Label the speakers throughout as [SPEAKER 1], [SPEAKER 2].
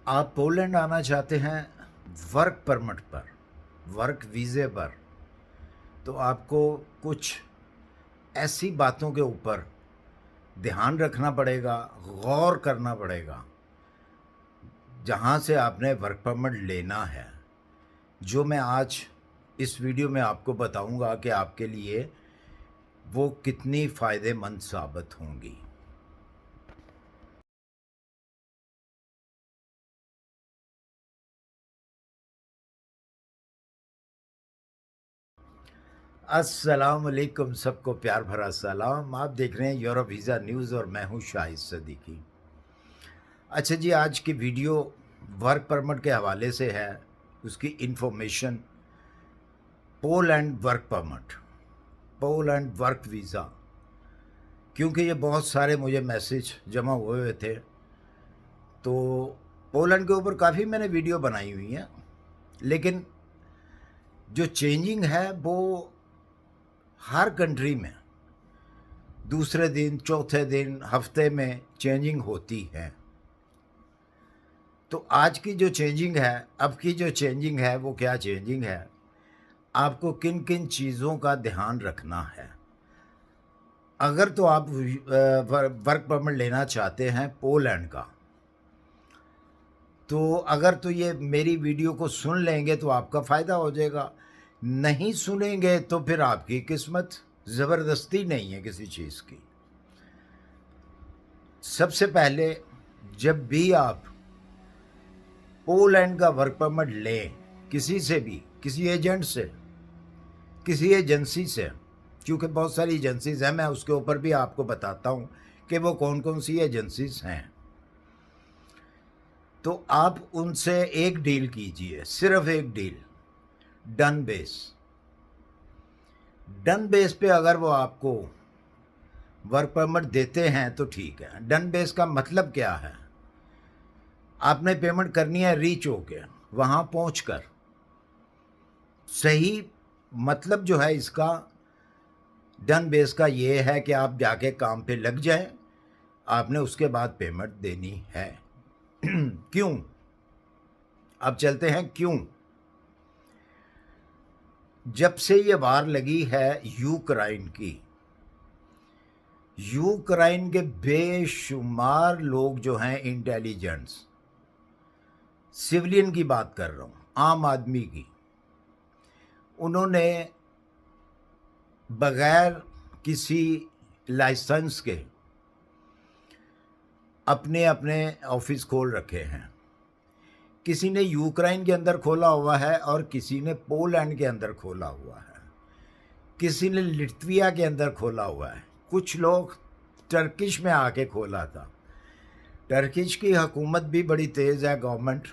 [SPEAKER 1] आप पोलैंड आना चाहते हैं वर्क परमिट पर, वर्क वीज़े पर, तो आपको कुछ ऐसी बातों के ऊपर ध्यान रखना पड़ेगा, गौर करना पड़ेगा जहाँ से आपने वर्क परमिट लेना है, जो मैं आज इस वीडियो में आपको बताऊंगा कि आपके लिए वो कितनी फ़ायदेमंद साबित होंगी। अस्सलाम वालेकुम, सबको प्यार भरा सलाम। आप देख रहे हैं यूरोप वीज़ा न्यूज़ और मैं हूं शाहिद सदीकी। अच्छा जी, आज की वीडियो वर्क परमिट के हवाले से है, उसकी information. Poland work permit, Poland work visa, क्योंकि ये बहुत सारे मुझे मैसेज जमा हुए थे, तो पोलैंड के ऊपर काफ़ी मैंने वीडियो बनाई हुई हैं, लेकिन जो चेंजिंग है वो हर कंट्री में दूसरे दिन, चौथे दिन, हफ्ते में चेंजिंग होती है। तो आज की जो चेंजिंग है, अब की जो चेंजिंग है, वो क्या चेंजिंग है, आपको किन किन चीज़ों का ध्यान रखना है। अगर तो आप वर्क परमिट लेना चाहते हैं पोलैंड का, तो अगर तो ये मेरी वीडियो को सुन लेंगे तो आपका फ़ायदा हो जाएगा, नहीं सुनेंगे तो फिर आपकी किस्मत, ज़बरदस्ती नहीं है किसी चीज़ की। सबसे पहले, जब भी आप पोलैंड का वर्क परमिट लें, किसी से भी, किसी एजेंट से, किसी एजेंसी से, क्योंकि बहुत सारी एजेंसीज़ हैं, मैं उसके ऊपर भी आपको बताता हूँ कि वो कौन कौन सी एजेंसीज़ हैं। तो आप उनसे एक डील कीजिए, सिर्फ एक deal, done base. Done base पे अगर वो आपको वर्क परमिट देते हैं तो ठीक है। डन बेस का मतलब क्या है, आपने पेमेंट करनी है रीच होके, वहाँ पहुँचकर। सही मतलब जो है इसका डन बेस का ये है कि आप जाके काम पे लग जाएं, आपने उसके बाद पेमेंट देनी है। क्यों? अब चलते हैं क्यों। जब से ये वार लगी है यूक्रेन की, यूक्रेन के बेशुमार लोग जो हैं इंटेलिजेंट्स, सिविलियन की बात कर रहा हूँ, आम आदमी की, उन्होंने बगैर किसी लाइसेंस के अपने अपने ऑफिस खोल रखे हैं। किसी ने यूक्रेन के अंदर खोला हुआ है और किसी ने पोलैंड के अंदर खोला हुआ है, किसी ने लिथुआनिया के अंदर खोला हुआ है, कुछ लोग टर्किश में आके खोला था। टर्किश की हुकूमत भी बड़ी तेज़ है, गवर्नमेंट,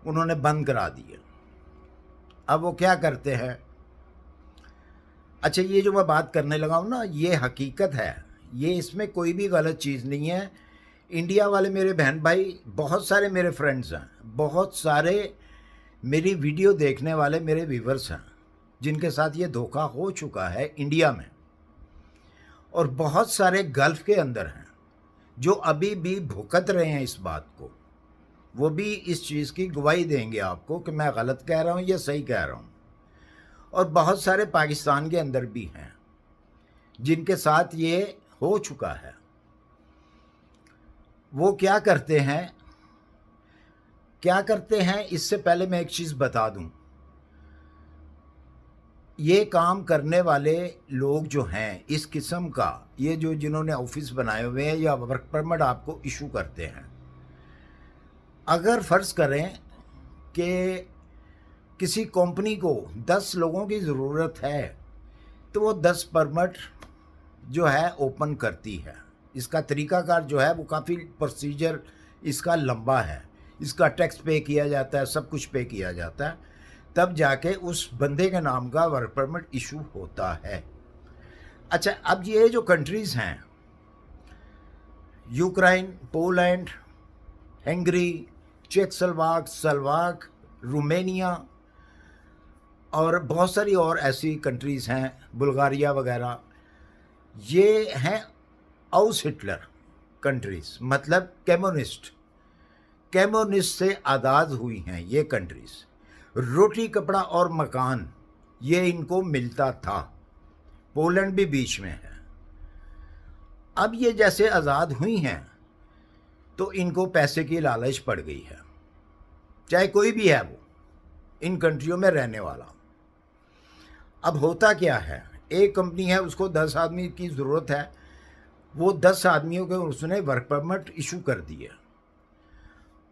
[SPEAKER 1] उन्होंने बंद करा दिए। अब वो क्या करते हैं, अच्छा ये जो मैं बात करने लगा हूँ ना, ये हकीकत है, ये इसमें कोई भी गलत चीज़ नहीं है। इंडिया वाले मेरे बहन भाई, बहुत सारे मेरे फ्रेंड्स हैं, बहुत सारे मेरी वीडियो देखने वाले मेरे व्यूवर्स हैं जिनके साथ ये धोखा हो चुका है इंडिया में, और बहुत सारे गल्फ़ के अंदर हैं जो अभी भी भुगत रहे हैं इस बात को। वो भी इस चीज़ की गवाही देंगे आपको कि मैं गलत कह रहा हूँ या सही कह रहा हूँ। और बहुत सारे पाकिस्तान के अंदर भी हैं जिनके साथ ये हो चुका है। वो क्या करते हैं, क्या करते हैं, इससे पहले मैं एक चीज़ बता दूं, ये काम करने वाले लोग जो हैं इस किस्म का, ये जो जिन्होंने ऑफिस बनाए हुए हैं या वर्क परमिट आपको इशू करते हैं, अगर फ़र्ज़ करें कि किसी कंपनी को 10 लोगों की ज़रूरत है, तो वो 10 परमिट जो है ओपन करती है। इसका तरीक़ाकार जो है वो काफ़ी प्रोसीजर इसका लंबा है, इसका टैक्स पे किया जाता है, सब कुछ पे किया जाता है, तब जाके उस बंदे के नाम का वर्क परमिट इशू होता है। अच्छा, अब ये जो कंट्रीज़ हैं, Ukraine, Poland, Hungary, Czechoslovak, Slovak, Romania और बहुत सारी और ऐसी कंट्रीज़ हैं, बुल्गारिया वगैरह, ये हैं आउस हिटलर कंट्रीज़, मतलब कम्युनिस्ट। कम्युनिस्ट से आज़ाद हुई हैं ये कंट्रीज, रोटी कपड़ा और मकान ये इनको मिलता था, पोलैंड भी बीच में है। अब ये जैसे आज़ाद हुई हैं तो इनको पैसे की लालच पड़ गई है, चाहे कोई भी है वो इन कंट्रियों में रहने वाला। अब होता क्या है, एक कंपनी है उसको 10 आदमी की ज़रूरत है, वो 10 आदमियों के उसने वर्क परमिट इशू कर दिए।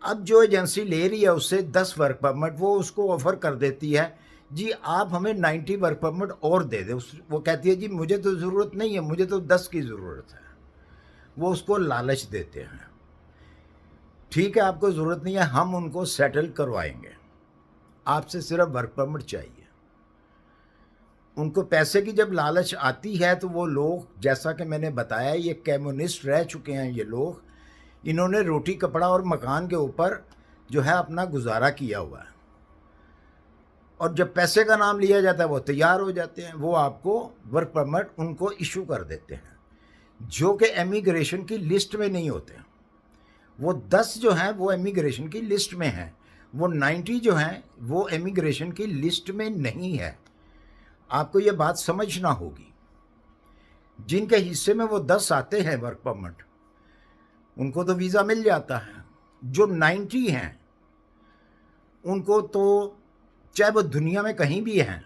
[SPEAKER 1] अब जो एजेंसी ले रही है उससे 10 वर्क परमिट, वो उसको ऑफ़र कर देती है जी आप हमें 90 वर्क परमिट और दे दे। वो कहती है जी मुझे तो ज़रूरत नहीं है, मुझे तो 10 की ज़रूरत है। वो उसको लालच देते हैं, ठीक है आपको ज़रूरत नहीं है, हम उनको सेटल करवाएंगे, आपसे सिर्फ वर्क परमिट चाहिए। उनको पैसे की जब लालच आती है तो वो लोग, जैसा कि मैंने बताया, ये कम्युनिस्ट रह चुके हैं ये लोग, इन्होंने रोटी कपड़ा और मकान के ऊपर जो है अपना गुजारा किया हुआ है। और जब पैसे का नाम लिया जाता है वो तैयार हो जाते हैं, वो आपको वर्क परमिट उनको इशू कर देते हैं, जो कि एमिग्रेशन की लिस्ट में नहीं होते। वो 10 जो हैं वो एमिग्रेशन की लिस्ट में हैं, वो 90 जो हैं वो एमिग्रेशन की लिस्ट में नहीं है। आपको ये बात समझना होगी। जिनके हिस्से में वो 10 आते हैं वर्क परमिट, उनको तो वीज़ा मिल जाता है। जो 90 हैं उनको तो, चाहे वो दुनिया में कहीं भी हैं,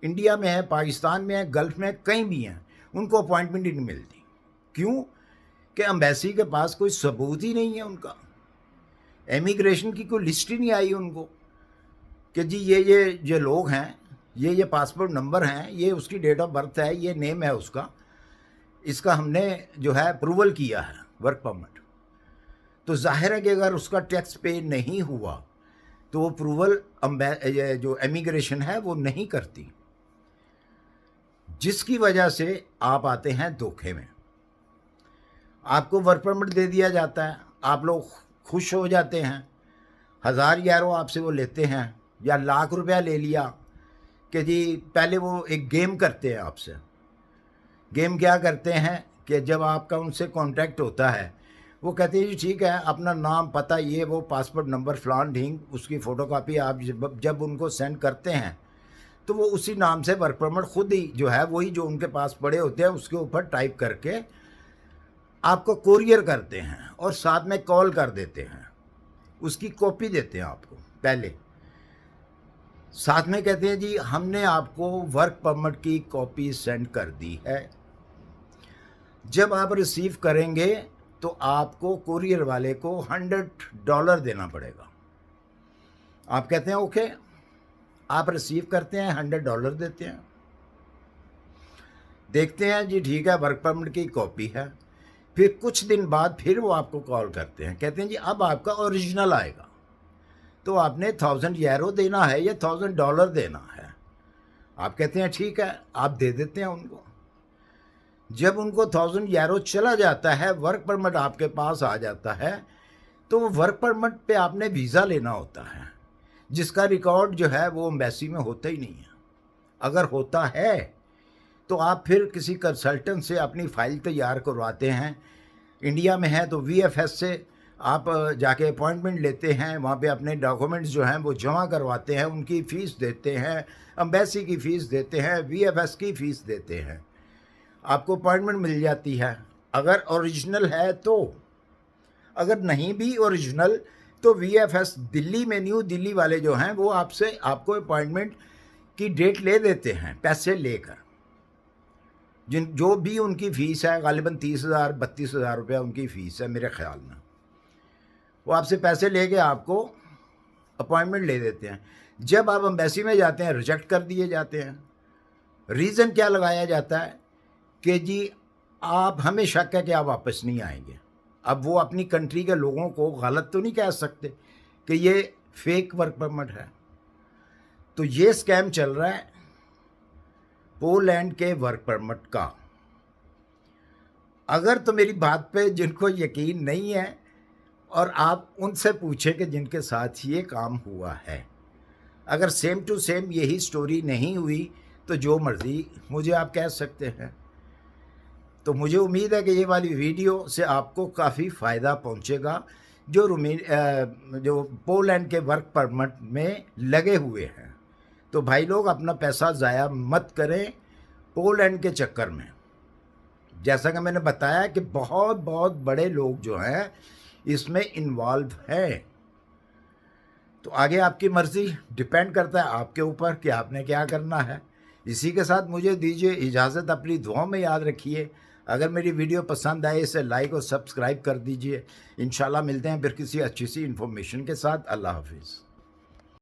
[SPEAKER 1] इंडिया में है, पाकिस्तान में है, गल्फ़ में कहीं भी हैं, उनको अपॉइंटमेंट ही नहीं मिलती। क्यों? कि एम्बेसी के पास कोई सबूत ही नहीं है उनका, एमिग्रेशन की कोई लिस्ट ही नहीं आई उनको कि जी ये लोग हैं, ये पासपोर्ट नंबर हैं, ये उसकी डेट ऑफ बर्थ है, ये नेम है उसका, इसका हमने जो है अप्रूवल किया है वर्क परमिट। तो जाहिर है कि अगर उसका टैक्स पे नहीं हुआ तो वो अप्रूवल जो एमिग्रेशन है वो नहीं करती, जिसकी वजह से आप आते हैं धोखे में। आपको वर्क परमिट दे दिया जाता है, आप लोग खुश हो जाते हैं, 1000 यूरो आपसे वो लेते हैं या लाख रुपया ले लिया कि जी पहले वो एक गेम करते हैं आपसे। गेम क्या करते हैं कि जब आपका उनसे कांटेक्ट होता है, वो कहते हैं जी ठीक है, अपना नाम पता ये वो पासपोर्ट नंबर फलान ढींग, उसकी फ़ोटोकॉपी आप जब उनको सेंड करते हैं तो वो उसी नाम से वर्क परमिट खुद ही जो है वही जो उनके पास पड़े होते हैं उसके ऊपर टाइप करके आपको कोरियर करते हैं और साथ में कॉल कर देते हैं, उसकी कॉपी देते हैं आपको पहले, साथ में कहते हैं जी हमने आपको वर्क परमिट की कॉपी सेंड कर दी है। जब आप रिसीव करेंगे तो आपको कोरियर वाले को $100 देना पड़ेगा। आप कहते हैं ओके, आप रिसीव करते हैं, $100 देते हैं, देखते हैं जी ठीक है वर्क परमिट की कॉपी है। फिर कुछ दिन बाद फिर वो आपको कॉल करते हैं, कहते हैं जी अब आपका ओरिजिनल आएगा, तो आपने 1000 यूरो देना है या $1000 देना है। आप कहते हैं ठीक है, आप दे देते हैं उनको। जब उनको 1000 यूरो चला जाता है, वर्क परमिट आपके पास आ जाता है, तो वो वर्क परमिट पे आपने वीज़ा लेना होता है, जिसका रिकॉर्ड जो है वो एम्बेसी में होता ही नहीं है। अगर होता है तो आप फिर किसी कंसल्टेंट से अपनी फ़ाइल तैयार करवाते हैं। इंडिया में है तो VFS से आप जाके अपॉइंटमेंट लेते हैं, वहाँ पे अपने डॉक्यूमेंट्स जो हैं वो जमा करवाते हैं, उनकी फ़ीस देते हैं, एम्बेसी की फ़ीस देते हैं, VFS की फ़ीस देते हैं, आपको अपॉइंटमेंट मिल जाती है अगर ओरिजिनल है तो। अगर नहीं भी ओरिजिनल तो VFS दिल्ली में, न्यू दिल्ली वाले जो हैं वो आपको अपॉइंटमेंट की डेट ले देते हैं पैसे लेकर। जो भी उनकी फ़ीस है, गालिबन 30,000 32,000 रुपया उनकी फ़ीस है मेरे ख़्याल में, वो आपसे पैसे लेके आपको अपॉइंटमेंट ले देते हैं। जब आप एम्बेसी में जाते हैं रिजेक्ट कर दिए जाते हैं। रीज़न क्या लगाया जाता है कि जी आप, हमें शक है कि आप वापस नहीं आएंगे। अब वो अपनी कंट्री के लोगों को गलत तो नहीं कह सकते कि ये फेक वर्क परमिट है। तो ये स्कैम चल रहा है पोलैंड के वर्क परमिट का। अगर तो मेरी बात पे जिनको यकीन नहीं है और आप उनसे पूछें कि जिनके साथ ये काम हुआ है, अगर सेम टू सेम यही स्टोरी नहीं हुई तो जो मर्ज़ी मुझे आप कह सकते हैं। तो मुझे उम्मीद है कि ये वाली वीडियो से आपको काफ़ी फ़ायदा पहुंचेगा। जो पोलैंड के वर्क परमिट में लगे हुए हैं। तो भाई लोग अपना पैसा ज़ाया मत करें पोलैंड के चक्कर में। जैसा कि मैंने बताया कि बहुत बहुत बड़े लोग जो हैं इसमें इन्वॉल्व हैं। तो आगे आपकी मर्ज़ी, डिपेंड करता है आपके ऊपर कि आपने क्या करना है। इसी के साथ मुझे दीजिए इजाज़त, अपनी दुआओं में याद रखिए। अगर मेरी वीडियो पसंद आए इसे लाइक और सब्सक्राइब कर दीजिए। इंशाल्लाह मिलते हैं फिर किसी अच्छी सी इन्फॉर्मेशन के साथ। अल्लाह हाफिज़।